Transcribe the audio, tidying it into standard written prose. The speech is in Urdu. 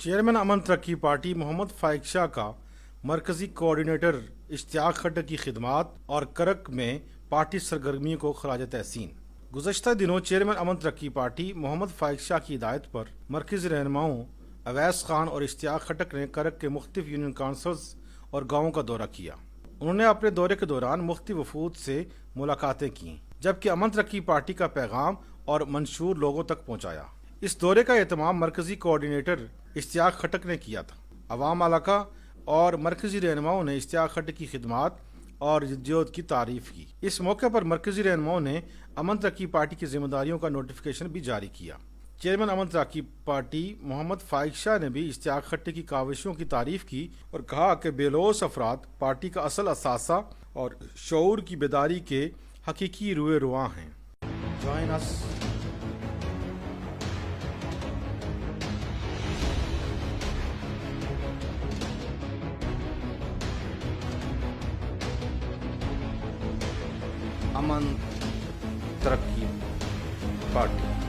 چیئرمین امن ترقی پارٹی محمد فائق شاہ کا مرکزی کوآرڈینیٹر اشتیاق کھٹر کی خدمات اور کرک میں پارٹی سرگرمیوں کو خراج تحسین۔ گزشتہ دنوں چیئرمین امن ترقی پارٹی محمد فائق شاہ کی ہدایت پر مرکزی رہنماؤں اویس خان اور اشتیاق کھٹر نے کرک کے مختلف یونین کونسلز اور گاؤں کا دورہ کیا۔ انہوں نے اپنے دورے کے دوران مختلف وفود سے ملاقاتیں کیں، جبکہ امن ترقی پارٹی کا پیغام اور منشور لوگوں تک پہنچایا۔ اس دورے کا اہتمام مرکزی کوآرڈینیٹر اشتیاق کھٹر نے کیا تھا۔ عوام علاقہ اور مرکزی رہنماؤں نے اشتیاق کھٹر کی خدمات اور جدوجہد کی تعریف کی۔ اس موقع پر مرکزی رہنماؤں نے امن ترقی پارٹی کی ذمہ داریوں کا نوٹیفکیشن بھی جاری کیا۔ چیئرمین امن ترقی پارٹی محمد فائق شاہ نے بھی اشتیاق کھٹر کی کاوشوں کی تعریف کی اور کہا کہ بے لوث افراد پارٹی کا اصل اثاثہ اور شعور کی بیداری کے حقیقی روئے رواں ہیں۔ جوائن اس۔ امن ترقی پارٹی